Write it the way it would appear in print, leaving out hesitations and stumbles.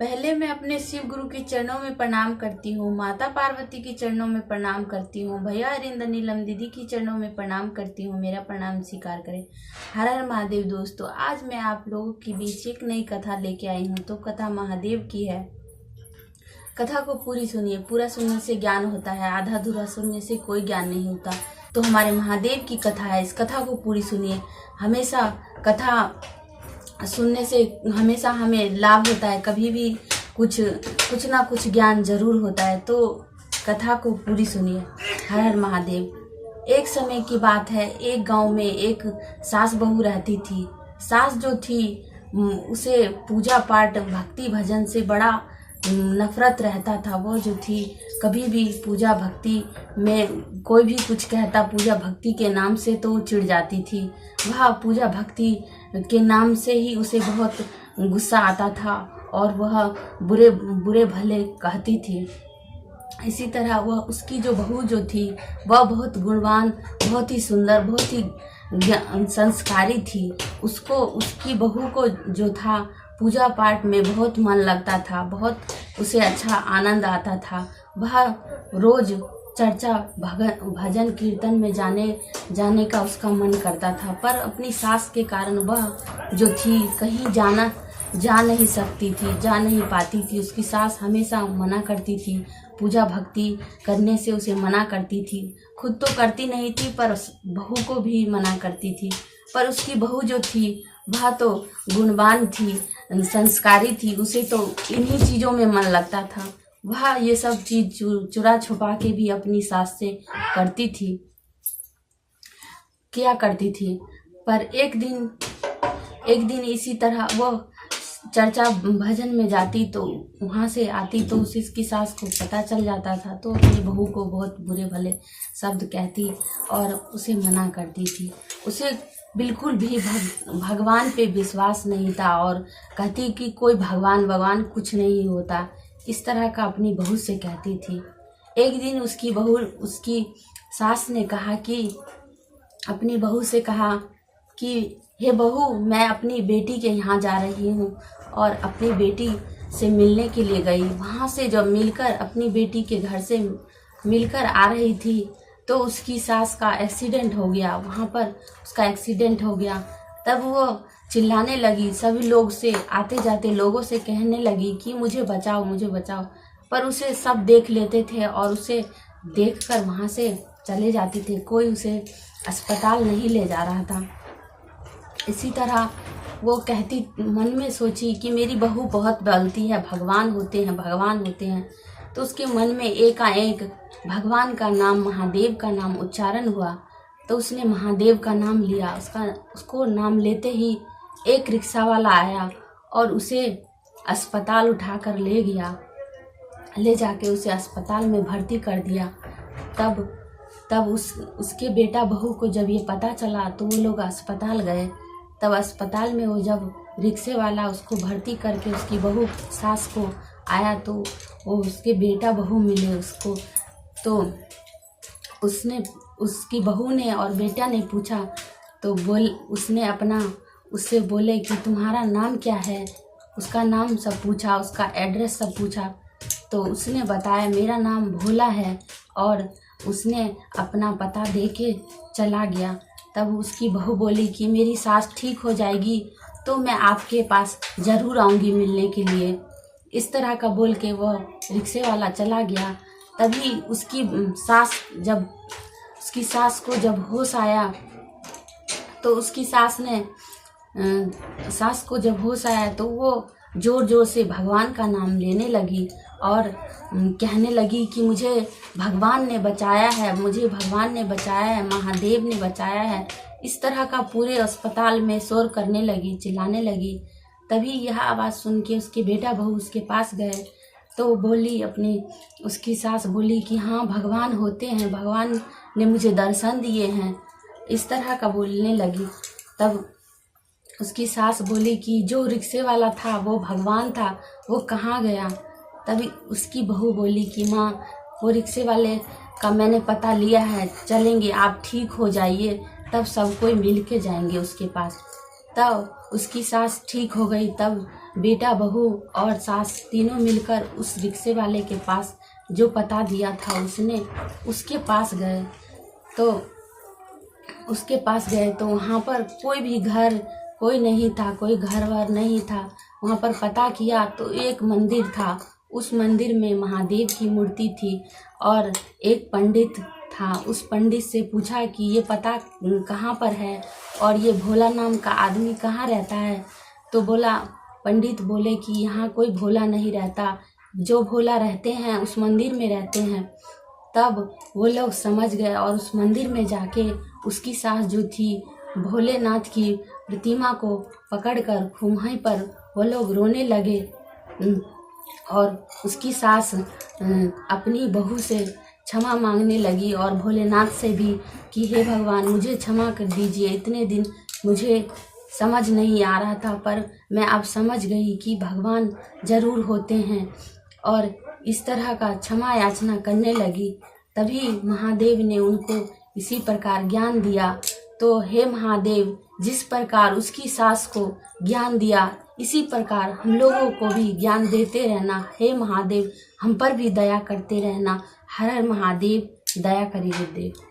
पहले मैं अपने शिव गुरु के चरणों में प्रणाम करती हूँ, माता पार्वती के चरणों में प्रणाम करती हूँ, भैया अरिंद नीलम दीदी की चरणों में प्रणाम करती हूँ। मेरा प्रणाम स्वीकार करें। हर हर महादेव। दोस्तों, आज मैं आप लोगों के बीच एक नई कथा लेके आई हूँ। तो कथा महादेव की है। कथा को पूरी सुनिए। पूरा सुनने से ज्ञान होता है, आधा अधूरा सुनने से कोई ज्ञान नहीं होता। तो हमारे महादेव की कथा है, इस कथा को पूरी सुनिए। हमेशा कथा सुनने से हमेशा हमें लाभ होता है, कभी भी कुछ ना कुछ ज्ञान जरूर होता है। तो कथा को पूरी सुनिए। हर हर महादेव। एक समय की बात है, एक गांव में एक सास बहू रहती थी। सास जो थी उसे पूजा पाठ भक्ति भजन से बड़ा नफरत रहता था। वो जो थी कभी भी पूजा भक्ति में कोई भी कुछ कहता पूजा भक्ति के नाम से तो चिढ़ जाती थी। वह पूजा भक्ति के नाम से ही उसे बहुत गुस्सा आता था और वह बुरे बुरे भले कहती थी। इसी तरह वह उसकी जो बहू जो थी वह बहुत गुणवान, बहुत ही सुंदर, बहुत ही संस्कारी थी। उसकी बहू को जो था पूजा पाठ में बहुत मन लगता था, बहुत उसे अच्छा आनंद आता था। वह रोज चर्चा भजन कीर्तन में जाने का उसका मन करता था। पर अपनी सास के कारण वह जो थी कहीं जा नहीं सकती थी, जा नहीं पाती थी। उसकी सास हमेशा मना करती थी, पूजा भक्ति करने से उसे मना करती थी। खुद तो करती नहीं थी पर बहू को भी मना करती थी। पर उसकी बहू जो थी वह तो गुणवान थी, संस्कारी थी, उसे तो इन्हीं चीज़ों में मन लगता था। वह ये सब चीज चुरा छुपा के भी अपनी सास से किया करती थी। पर एक दिन इसी तरह वो चर्चा भजन में जाती तो वहाँ से आती तो उसकी सास को पता चल जाता था। तो अपनी बहू को बहुत बुरे भले शब्द कहती और उसे मना करती थी। उसे बिल्कुल भी भगवान पे विश्वास नहीं था और कहती कि कोई भगवान कुछ नहीं होता, इस तरह का अपनी बहू से कहती थी। एक दिन उसकी सास ने कहा कि अपनी बहू से कहा कि हे बहू, मैं अपनी बेटी के यहाँ जा रही हूँ और अपनी बेटी से मिलने के लिए गई। वहाँ से जब मिलकर अपनी बेटी के घर से मिलकर आ रही थी तो उसकी सास का एक्सीडेंट हो गया। वहाँ पर उसका एक्सीडेंट हो गया। तब वो चिल्लाने लगी, सभी लोग से आते जाते लोगों से कहने लगी कि मुझे बचाओ, मुझे बचाओ। पर उसे सब देख लेते थे और उसे देखकर वहाँ से चले जाते थे। कोई उसे अस्पताल नहीं ले जा रहा था। इसी तरह वो कहती, मन में सोची कि मेरी बहू बहुत बलती है, भगवान होते हैं। तो उसके मन में एकाएक भगवान का नाम, महादेव का नाम उच्चारण हुआ। तो उसने महादेव का नाम लिया। उसको नाम लेते ही एक रिक्शा वाला आया और उसे अस्पताल उठाकर ले जाके उसे अस्पताल में भर्ती कर दिया। तब उसके बेटा बहू को जब ये पता चला तो वो लोग अस्पताल गए। तब अस्पताल में वो जब रिक्शे वाला उसको भर्ती करके उसकी बहू सास को आया तो वो उसके बेटा बहू मिले उसको। तो उसकी बहू ने और बेटा ने पूछा तो उससे बोले कि तुम्हारा नाम क्या है। उसका नाम सब पूछा, उसका एड्रेस सब पूछा। तो उसने बताया मेरा नाम भोला है और उसने अपना पता दे के चला गया। तब उसकी बहू बोली कि मेरी सास ठीक हो जाएगी तो मैं आपके पास ज़रूर आऊँगी मिलने के लिए। इस तरह का बोल के वह रिक्शे वाला चला गया। तभी उसकी सास को जब होश आया तो तो वो जोर जोर से भगवान का नाम लेने लगी और कहने लगी कि मुझे भगवान ने बचाया है, महादेव ने बचाया है। इस तरह का पूरे अस्पताल में शोर करने लगी, चिल्लाने लगी। तभी यह आवाज़ सुन के उसके बेटा बहू उसके पास गए तो उसकी सास बोली कि हाँ, भगवान होते हैं, भगवान ने मुझे दर्शन दिए हैं। इस तरह का बोलने लगी। तब उसकी सास बोली कि जो रिक्शे वाला था वो भगवान था, वो कहाँ गया। तभी उसकी बहू बोली कि माँ, वो रिक्शे वाले का मैंने पता लिया है, चलेंगे, आप ठीक हो जाइए, तब सब कोई मिल के जाएंगे उसके पास। तब उसकी सास ठीक हो गई। तब बेटा, बहू और सास तीनों मिलकर उस रिक्शे वाले के पास जो पता दिया था उसके पास गए। तो वहाँ पर कोई भी घर कोई नहीं था, कोई घर वर नहीं था। वहाँ पर पता किया तो एक मंदिर था। उस मंदिर में महादेव की मूर्ति थी और एक पंडित था। उस पंडित से पूछा कि ये पता कहाँ पर है और ये भोला नाम का आदमी कहाँ रहता है। तो पंडित बोले कि यहाँ कोई भोला नहीं रहता, जो भोला रहते हैं उस मंदिर में रहते हैं। तब वो लोग समझ गए और उस मंदिर में जाके उसकी सास जो थी भोलेनाथ की प्रतिमा को पकड़कर वहीं पर वो लोग रोने लगे और उसकी सास अपनी बहू से क्षमा मांगने लगी और भोलेनाथ से भी कि हे भगवान, मुझे क्षमा कर दीजिए। इतने दिन मुझे समझ नहीं आ रहा था, पर मैं अब समझ गई कि भगवान जरूर होते हैं और इस तरह का क्षमा याचना करने लगी। तभी महादेव ने उनको इसी प्रकार ज्ञान दिया। तो हे महादेव, जिस प्रकार उसकी सास को ज्ञान दिया, इसी प्रकार हम लोगों को भी ज्ञान देते रहना। हे महादेव, हम पर भी दया करते रहना। हर हर महादेव, दया करिए गुरुदेव।